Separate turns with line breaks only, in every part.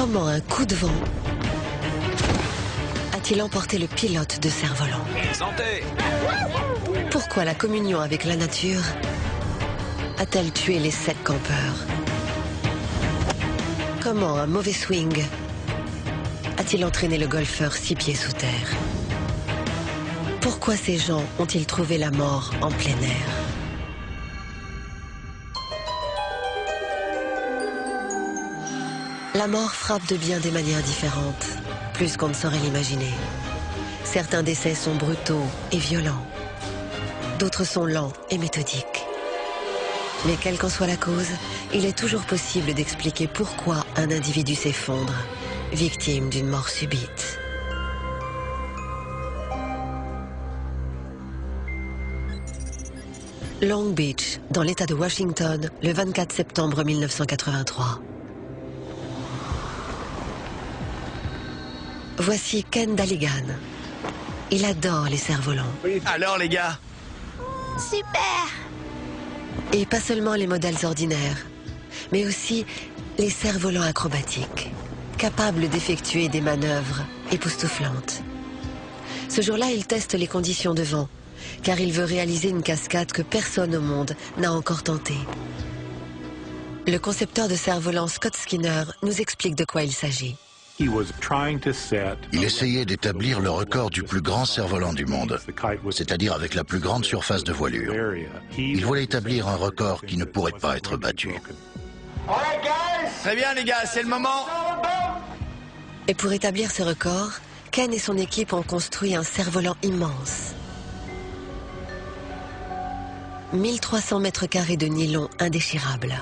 Comment un coup de vent a-t-il emporté le pilote de cerf-volant?
Santé!
Pourquoi la communion avec la nature a-t-elle tué les 7 campeurs? Comment un mauvais swing a-t-il entraîné le golfeur 6 pieds sous terre? Pourquoi ces gens ont-ils trouvé la mort en plein air? La mort frappe de bien des manières différentes, plus qu'on ne saurait l'imaginer. Certains décès sont brutaux et violents. D'autres sont lents et méthodiques. Mais quelle qu'en soit la cause, il est toujours possible d'expliquer pourquoi un individu s'effondre, victime d'une mort subite. Long Beach, dans l'État de Washington, le 24 septembre 1983. Voici Ken Dalligan. Il adore les cerfs-volants.
Alors les gars?
Super!
Et pas seulement les modèles ordinaires, mais aussi les cerfs-volants acrobatiques, capables d'effectuer des manœuvres époustouflantes. Ce jour-là, il teste les conditions de vent, car il veut réaliser une cascade que personne au monde n'a encore tentée. Le concepteur de cerfs-volants Scott Skinner nous explique de quoi il s'agit.
Il essayait d'établir le record du plus grand cerf-volant du monde, c'est-à-dire avec la plus grande surface de voilure. Il voulait établir un record qui ne pourrait pas être battu.
Très bien les gars, c'est le moment.
Et pour établir ce record, Ken et son équipe ont construit un cerf-volant immense. 1300 mètres carrés de nylon indéchirable.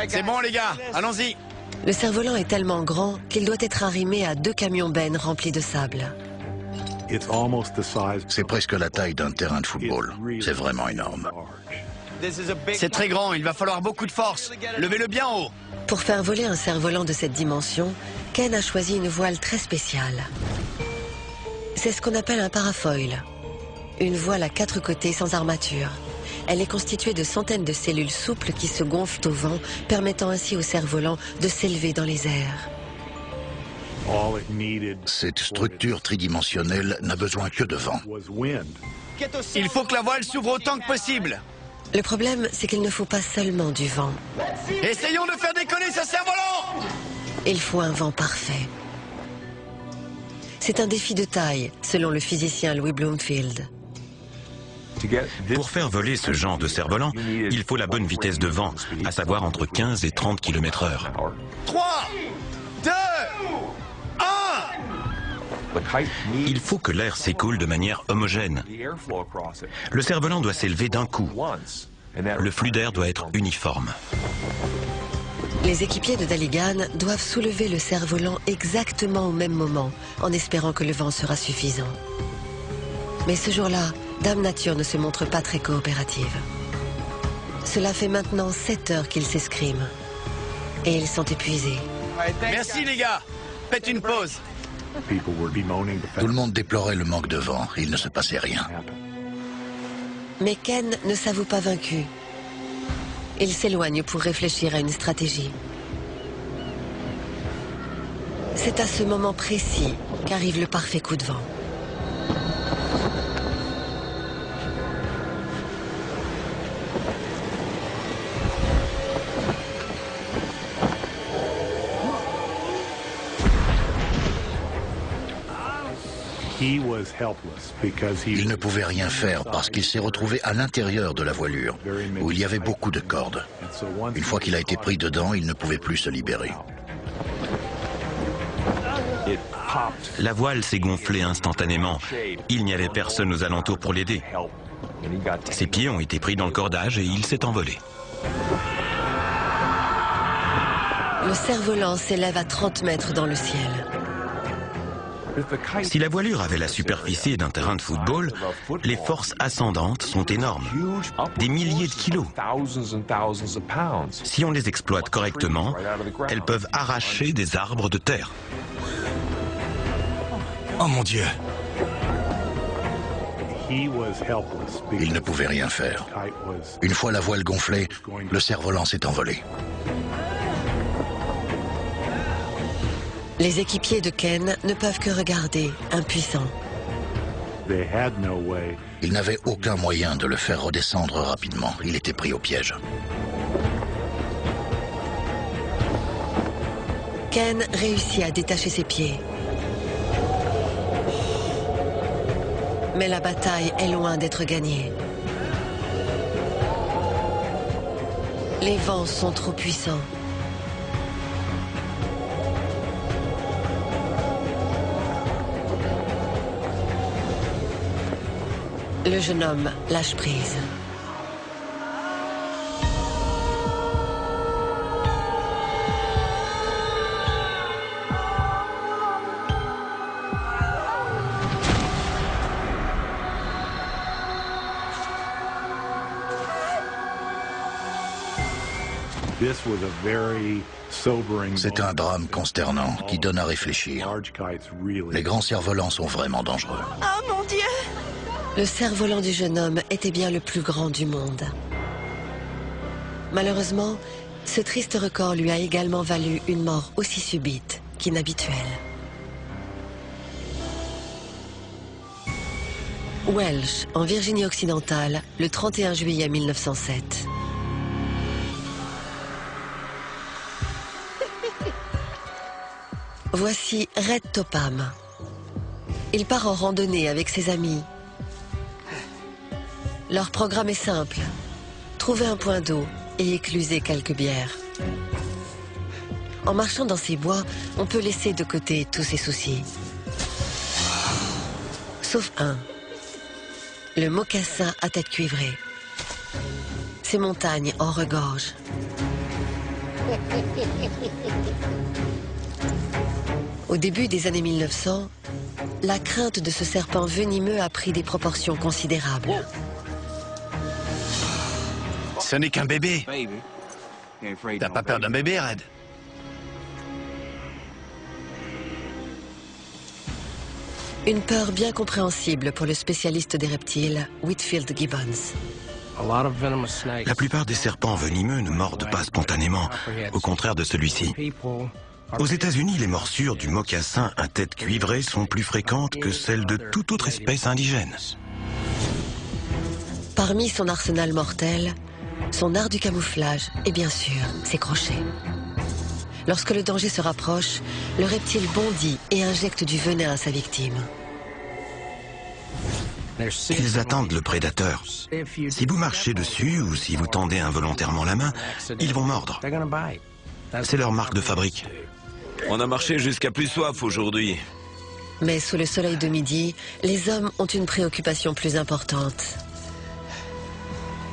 C'est bon les gars, allons-y.
Le cerf-volant est tellement grand qu'il doit être arrimé à 2 camions-bennes remplis de sable.
C'est presque la taille d'un terrain de football. C'est vraiment énorme.
C'est très grand, il va falloir beaucoup de force. Levez-le bien haut.
Pour faire voler un cerf-volant de cette dimension, Ken a choisi une voile très spéciale. C'est ce qu'on appelle un parafoil. Une voile à 4 côtés sans armature. Elle est constituée de centaines de cellules souples qui se gonflent au vent, permettant ainsi au cerf-volant de s'élever dans les airs.
Cette structure tridimensionnelle n'a besoin que de vent.
Il faut que la voile s'ouvre autant que possible.
Le problème, c'est qu'il ne faut pas seulement du vent.
Essayons de faire décoller ce cerf-volant.
Il faut un vent parfait. C'est un défi de taille, selon le physicien Louis Bloomfield.
Pour faire voler ce genre de cerf-volant, il faut la bonne vitesse de vent, à savoir entre 15 et 30 km/h.
3, 2, 1.
Il faut que l'air s'écoule de manière homogène. Le cerf-volant doit s'élever d'un coup. Le flux d'air doit être uniforme.
Les équipiers de Dalligan doivent soulever le cerf-volant exactement au même moment, en espérant que le vent sera suffisant. Mais ce jour-là, Dame Nature ne se montre pas très coopérative. Cela fait maintenant 7 heures qu'ils s'escriment. Et ils sont épuisés.
Merci les gars. Faites une pause.
Tout le monde déplorait le manque de vent. Il ne se passait rien.
Mais Ken ne s'avoue pas vaincu. Il s'éloigne pour réfléchir à une stratégie. C'est à ce moment précis qu'arrive le parfait coup de vent.
Il ne pouvait rien faire parce qu'il s'est retrouvé à l'intérieur de la voilure, où il y avait beaucoup de cordes. Une fois qu'il a été pris dedans, il ne pouvait plus se libérer.
La voile s'est gonflée instantanément. Il n'y avait personne aux alentours pour l'aider. Ses pieds ont été pris dans le cordage et il s'est envolé.
Le cerf-volant s'élève à 30 mètres dans le ciel.
Si la voilure avait la superficie d'un terrain de football, les forces ascendantes sont énormes. Des milliers de kilos. Si on les exploite correctement, elles peuvent arracher des arbres de terre.
Oh mon Dieu! Il ne pouvait rien faire. Une fois la voile gonflée, le cerf-volant s'est envolé.
Les équipiers de Ken ne peuvent que regarder, impuissants.
Ils n'avaient aucun moyen de le faire redescendre rapidement. Il était pris au piège.
Ken réussit à détacher ses pieds. Mais la bataille est loin d'être gagnée. Les vents sont trop puissants. Le jeune homme lâche prise.
C'est un drame consternant qui donne à réfléchir. Les grands cerfs-volants sont vraiment dangereux.
Oh mon Dieu!
Le cerf-volant du jeune homme était bien le plus grand du monde. Malheureusement, ce triste record lui a également valu une mort aussi subite qu'inhabituelle. Welch, en Virginie-Occidentale, le 31 juillet 1907. Voici Red Topham. Il part en randonnée avec ses amis. Leur programme est simple. Trouver un point d'eau et écluser quelques bières. En marchant dans ces bois, on peut laisser de côté tous ses soucis. Sauf un. Le mocassin à tête cuivrée. Ces montagnes en regorgent. Au début des années 1900, la crainte de ce serpent venimeux a pris des proportions considérables.
Ce n'est qu'un bébé. T'as pas peur d'un bébé, Red?
Une peur bien compréhensible pour le spécialiste des reptiles, Whitfield Gibbons.
La plupart des serpents venimeux ne mordent pas spontanément, au contraire de celui-ci. Aux États-Unis, les morsures du mocassin à tête cuivrée sont plus fréquentes que celles de toute autre espèce indigène.
Parmi son arsenal mortel, son art du camouflage et bien sûr ses crochets. Lorsque le danger se rapproche, le reptile bondit et injecte du venin à sa victime.
Ils attendent le prédateur. Si vous marchez dessus ou si vous tendez involontairement la main, ils vont mordre. C'est leur marque de fabrique.
On a marché jusqu'à plus soif aujourd'hui.
Mais sous le soleil de midi, les hommes ont une préoccupation plus importante.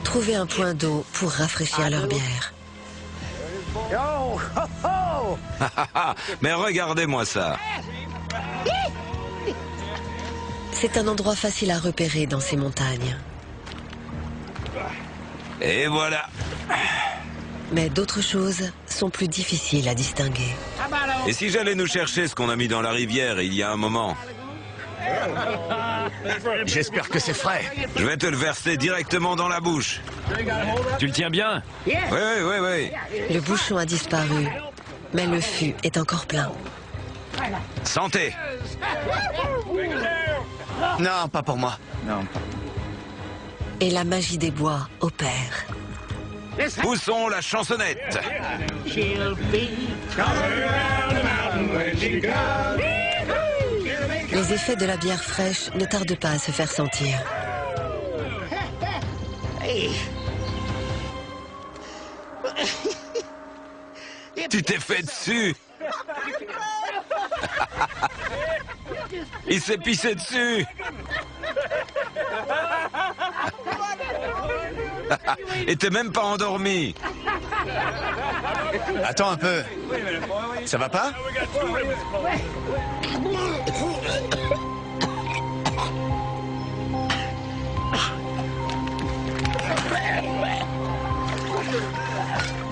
Trouver un point d'eau pour rafraîchir leur bière.
Mais regardez-moi ça.
C'est un endroit facile à repérer dans ces montagnes.
Et voilà.
Mais d'autres choses sont plus difficiles à distinguer.
Et si j'allais nous chercher ce qu'on a mis dans la rivière il y a un moment?
J'espère que c'est frais.
Je vais te le verser directement dans la bouche.
Tu le tiens bien?
Oui, oui, oui.
Le bouchon a disparu, mais le fût est encore plein.
Santé.
Non, pas pour moi. Non.
Et la magie des bois opère.
Poussons la chansonnette.
Les effets de la bière fraîche ne tardent pas à se faire sentir.
Tu t'es fait dessus. Il s'est pissé dessus. Et t'es même pas endormi.
Attends un peu. Ça va pas?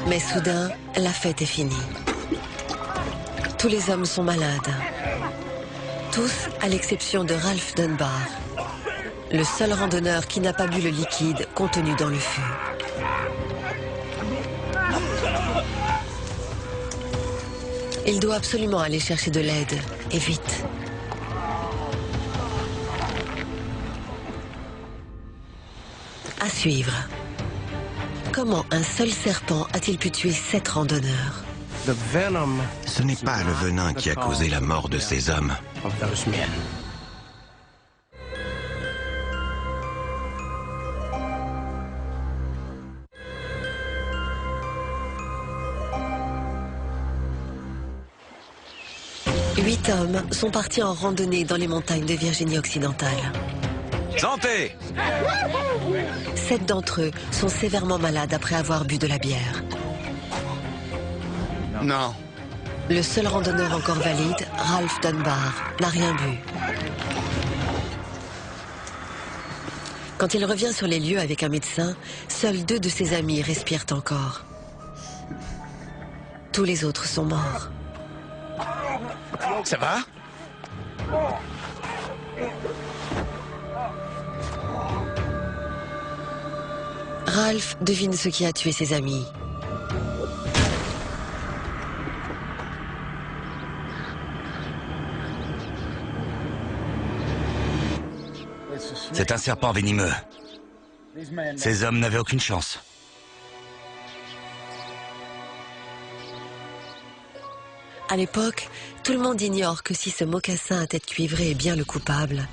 Mais soudain, la fête est finie. Tous les hommes sont malades. Tous, à l'exception de Ralph Dunbar, le seul randonneur qui n'a pas bu le liquide contenu dans le fût. Il doit absolument aller chercher de l'aide, et vite. À suivre. Comment un seul serpent a-t-il pu tuer 7 randonneurs?
Ce n'est pas le venin qui a causé la mort de ces hommes.
8 hommes sont partis en randonnée dans les montagnes de Virginie occidentale.
Santé!
7 d'entre eux sont sévèrement malades après avoir bu de la bière.
Non.
Le seul randonneur encore valide, Ralph Dunbar, n'a rien bu. Quand il revient sur les lieux avec un médecin, seuls 2 de ses amis respirent encore. Tous les autres sont morts.
Ça va?
Ralph devine ce qui a tué ses amis.
C'est un serpent venimeux. Ces hommes n'avaient aucune chance.
À l'époque, tout le monde ignore que si ce mocassin à tête cuivrée est bien le coupable,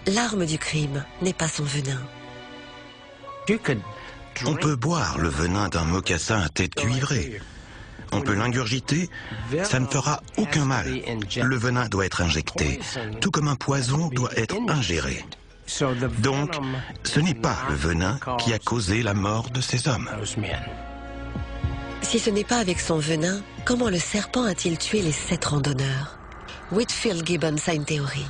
l'arme du crime n'est pas son venin.
On peut boire le venin d'un mocassin à tête cuivrée. On peut l'ingurgiter, ça ne fera aucun mal. Le venin doit être injecté, tout comme un poison doit être ingéré. Donc, ce n'est pas le venin qui a causé la mort de ces hommes.
Si ce n'est pas avec son venin, comment le serpent a-t-il tué les 7 randonneurs? Whitfield Gibbons a une théorie.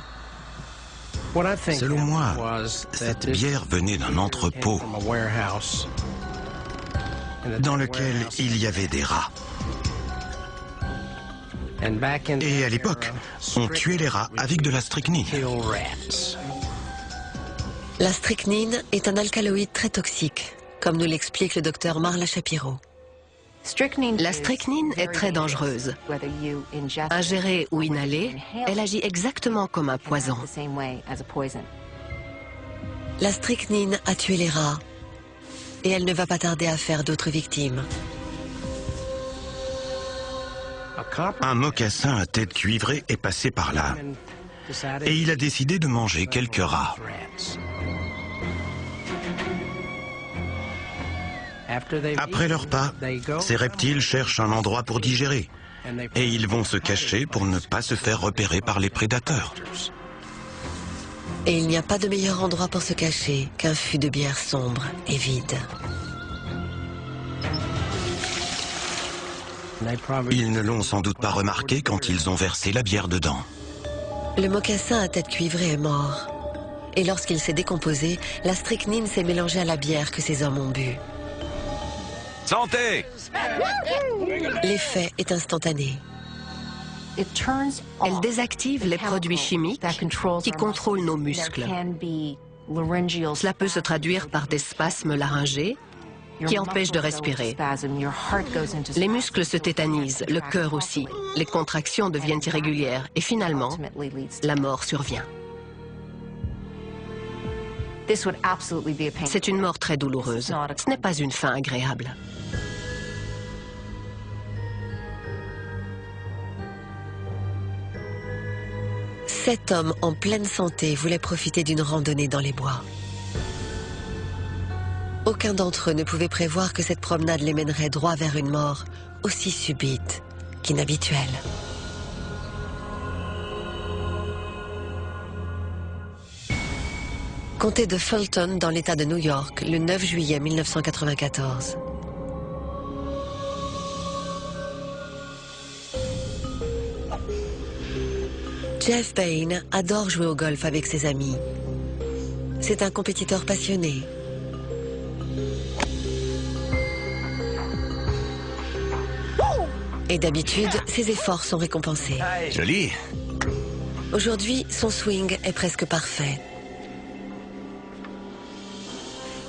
Selon moi, cette bière venait d'un entrepôt dans lequel il y avait des rats. Et à l'époque, on tuait les rats avec de la strychnine.
La strychnine est un alcaloïde très toxique, comme nous l'explique le docteur Marla Shapiro.
La strychnine est très dangereuse. Ingérée ou inhalée, elle agit exactement comme un poison.
La strychnine a tué les rats, et elle ne va pas tarder à faire d'autres victimes.
Un mocassin à tête cuivrée est passé par là, et il a décidé de manger quelques rats. Après leur repas, ces reptiles cherchent un endroit pour digérer, et ils vont se cacher pour ne pas se faire repérer par les prédateurs.
Et il n'y a pas de meilleur endroit pour se cacher qu'un fût de bière sombre et vide.
Ils ne l'ont sans doute pas remarqué quand ils ont versé la bière dedans.
Le mocassin à tête cuivrée est mort. Et lorsqu'il s'est décomposé, la strychnine s'est mélangée à la bière que ces hommes ont bu.
Santé!
L'effet est instantané.
Elle désactive les produits chimiques qui contrôlent nos muscles. Cela peut se traduire par des spasmes laryngés qui empêchent de respirer. Les muscles se tétanisent, le cœur aussi. Les contractions deviennent irrégulières et finalement, la mort survient. C'est une mort très douloureuse. Ce n'est pas une fin agréable.
Sept hommes en pleine santé voulaient profiter d'une randonnée dans les bois. Aucun d'entre eux ne pouvait prévoir que cette promenade les mènerait droit vers une mort aussi subite qu'inhabituelle. Comté de Fulton dans l'État de New York, le 9 juillet 1994. Jeff Bain adore jouer au golf avec ses amis. C'est un compétiteur passionné. Et d'habitude, ses efforts sont récompensés.
Joli.
Aujourd'hui, son swing est presque parfait.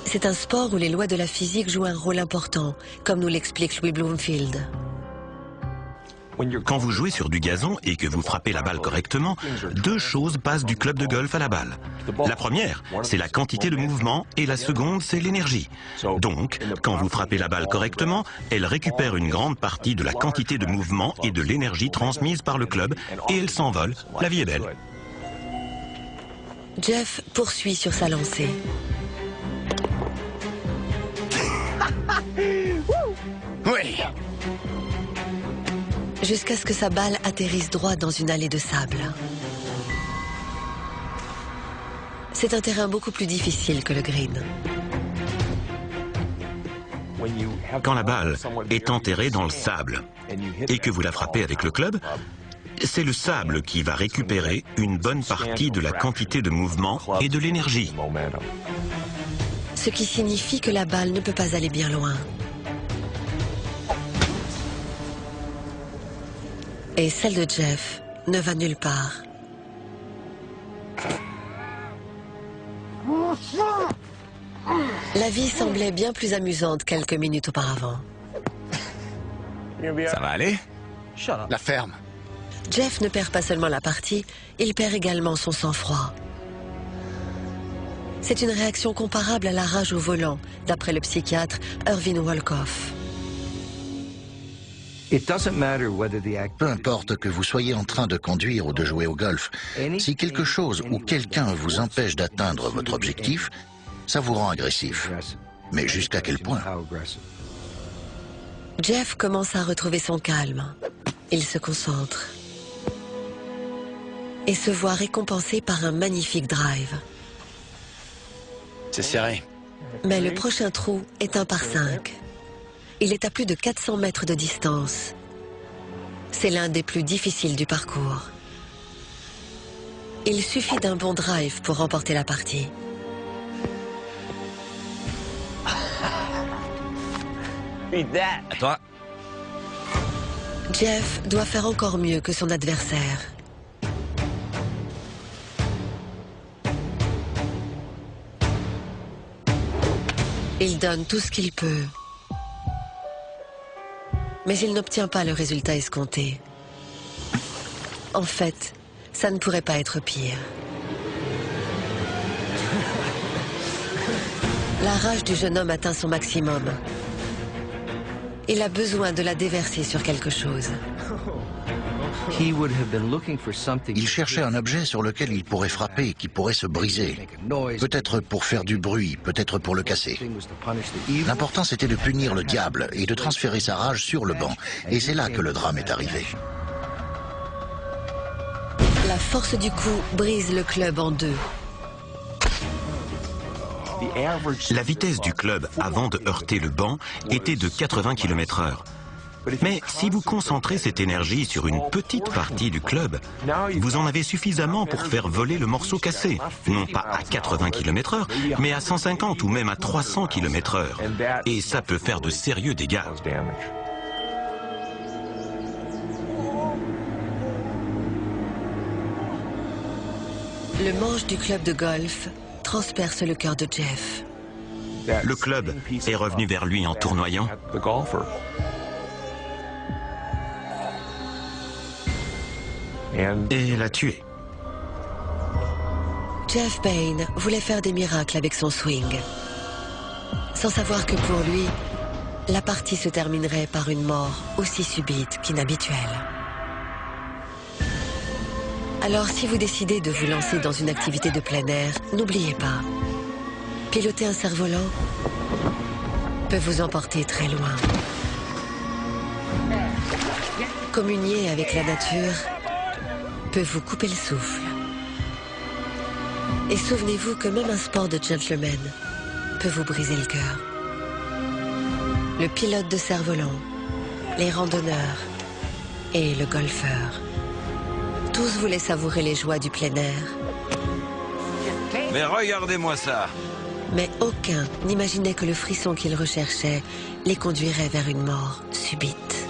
C'est un sport où les lois de la physique jouent un rôle important, comme nous l'explique Louis Bloomfield.
Quand vous jouez sur du gazon et que vous frappez la balle correctement, deux choses passent du club de golf à la balle. La première, c'est la quantité de mouvement et la seconde, c'est l'énergie. Donc, quand vous frappez la balle correctement, elle récupère une grande partie de la quantité de mouvement et de l'énergie transmise par le club et elle s'envole. La vie est belle.
Jeff poursuit sur sa lancée.
Oui.
Jusqu'à ce que sa balle atterrisse droit dans une allée de sable. C'est un terrain beaucoup plus difficile que le green.
Quand la balle est enterrée dans le sable et que vous la frappez avec le club, c'est le sable qui va récupérer une bonne partie de la quantité de mouvement et de l'énergie.
Ce qui signifie que la balle ne peut pas aller bien loin. Et celle de Jeff ne va nulle part. La vie semblait bien plus amusante quelques minutes auparavant.
Ça va aller? La ferme.
Jeff ne perd pas seulement la partie, il perd également son sang-froid. C'est une réaction comparable à la rage au volant, d'après le psychiatre Irvin Wolkoff.
Peu importe que vous soyez en train de conduire ou de jouer au golf, si quelque chose ou quelqu'un vous empêche d'atteindre votre objectif, ça vous rend agressif. Mais jusqu'à quel point?
Jeff commence à retrouver son calme. Il se concentre. Et se voit récompensé par un magnifique drive.
C'est serré.
Mais le prochain trou est un par 5. Il est à plus de 400 mètres de distance. C'est l'un des plus difficiles du parcours. Il suffit d'un bon drive pour remporter la partie.
À toi.
Jeff doit faire encore mieux que son adversaire. Il donne tout ce qu'il peut. Mais il n'obtient pas le résultat escompté. En fait, ça ne pourrait pas être pire. La rage du jeune homme atteint son maximum. Il a besoin de la déverser sur quelque chose.
Il cherchait un objet sur lequel il pourrait frapper, qui pourrait se briser. Peut-être pour faire du bruit, peut-être pour le casser. L'important, c'était de punir le diable et de transférer sa rage sur le banc. Et c'est là que le drame est arrivé.
La force du coup brise le club en deux.
La vitesse du club avant de heurter le banc était de 80 km/h. Mais si vous concentrez cette énergie sur une petite partie du club, vous en avez suffisamment pour faire voler le morceau cassé. Non pas à 80 km/h, mais à 150 ou même à 300 km/h. Et ça peut faire de sérieux dégâts.
Le manche du club de golf transperce le cœur de Jeff.
Le club est revenu vers lui en tournoyant. Et l'a tué.
Jeff Bain voulait faire des miracles avec son swing. Sans savoir que pour lui, la partie se terminerait par une mort aussi subite qu'inhabituelle. Alors si vous décidez de vous lancer dans une activité de plein air, n'oubliez pas, piloter un cerf-volant peut vous emporter très loin. Communier avec la nature peut vous couper le souffle. Et souvenez-vous que même un sport de gentleman peut vous briser le cœur. Le pilote de cerf-volant, les randonneurs et le golfeur. Tous voulaient savourer les joies du plein air.
Mais regardez-moi ça!
Mais aucun n'imaginait que le frisson qu'ils recherchaient les conduirait vers une mort subite.